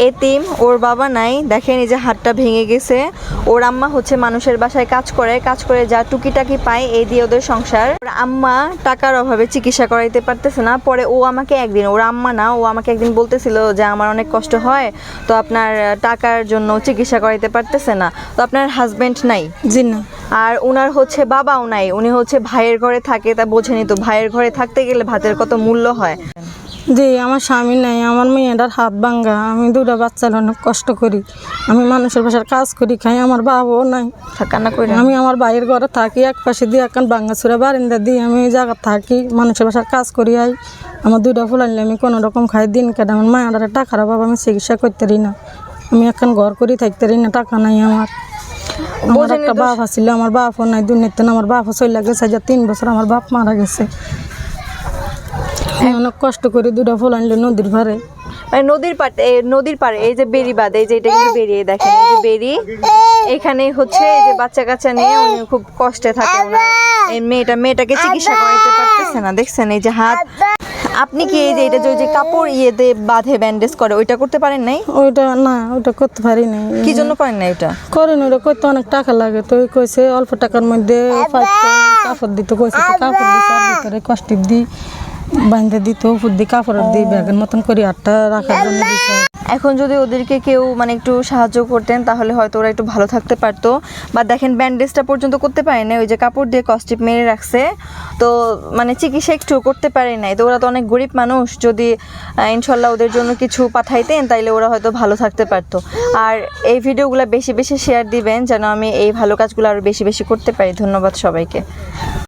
এতিম, ওর বাবা নাই, দেখেন এই যে হাতটা ভেঙে গেছে। ওর আম্মা হচ্ছে মানুষের বাসায় কাজ করে যা টুকিটাকি পায় এই দিয়ে ওদের সংসার। ওর আম্মা টাকার অভাবে চিকিৎসা করাইতে পারতেছে না। পরে ও আমাকে একদিন, ওর আম্মা না, ও আমাকে একদিন বলতেছিল যে আমার অনেক কষ্ট হয়, তো আপনার টাকার জন্য চিকিৎসা করাইতে পারতেছে না। তো আপনার হাজবেন্ড নাই? জি না। আর ওনার হচ্ছে বাবাও নাই, উনি হচ্ছে ভাইয়ের ঘরে থাকে। তা বোঝেনি তো, ভাইয়ের ঘরে থাকতে গেলে ভাতের কত মূল্য হয়। জি, আমার স্বামী নাই, আমার মেয়েটার হাত ভাঙ্গা, আমি দুটা বাচ্চার অনেক কষ্ট করি, আমি মানুষের বাসার কাজ করি খাই, আমার বাবাও নাই। কান্না করে আমি আমার ভাইয়ের ঘরে থাকি, এক পাশে দিয়ে একখান ভাঙ্গাচুরা বারিন্দা দিয়ে আমি ওই জায়গা থাকি, মানুষের বাসার কাজ করি। আমার দুইটা ফুলাইলে আমি কোনো রকম খাই, দিন কেটে। আমার মায়ের টাকার অভাব, আমি চিকিৎসা করতে পারি না, আমি একখান ঘর করি থাকতে পারি না, টাকা নাই আমার। আমার একটা বাপ ছিল, আমার বাপও নাই দুর্নীতি। আমার বাপও চলে গেছে, 3 বছর আমার বাপ মারা গেছে। অনেক কষ্ট করে দুটা ফুল আনলো নদীর পাড়ে। মানে নদীর পাড়ে এই যে বেরি বাঁধ, এই যে এটা কিন্তু বেরিয়ে দেখেন, এই যে বেরি, এখানে হচ্ছে এই যে বাচ্চা কাচ্চা নিয়ে উনি খুব কষ্টে থাকে। ওনার এই মেয়েটাকে চিকিৎসা করাইতে পারতেছে না, দেখছেন এই যে হাত। আপনি কি এই যে এটা যে কাপড় ইয়েতে বাঁধে ব্যান্ডেজ করে ওইটা করতে পারেন নাই? ওইটা না, ওইটা করতে পারি নাই। কি জন্য করেন না ওইটা? করেন, ওইটা করতে অনেক টাকা লাগে। তো ওই কইছে অল্প টাকার মধ্যে কাপড় দিতে কইছে, কাপড় দিতে ভিতরে কষ্টিপ দি বাঁধতে দিত, উপর দিয়ে কাপড় দিয়ে ব্যাগের মতন করে আটটা রাখার জন্য দিছে। এখন যদি ওদেরকে কেউ মানে একটু সাহায্য করতেন তাহলে হয়তো ওরা একটু ভালো থাকতে পারতো। বা দেখেন ব্যান্ডেজটা পর্যন্ত করতে পারে না, ওই যে কাপড় দিয়ে কস্টিপ মেরে রাখছে, তো মানে চিকিৎসা একটু করতে পারে নাই। তো ওরা তো অনেক গরিব মানুষ, যদি ইনশাল্লাহ ওদের জন্য কিছু পাঠাইতেন তাইলে ওরা হয়তো ভালো থাকতে পারতো। আর এই ভিডিওগুলো বেশি বেশি শেয়ার দিবেন যেন আমি এই ভালো কাজগুলো আরও বেশি বেশি করতে পারি। ধন্যবাদ সবাইকে।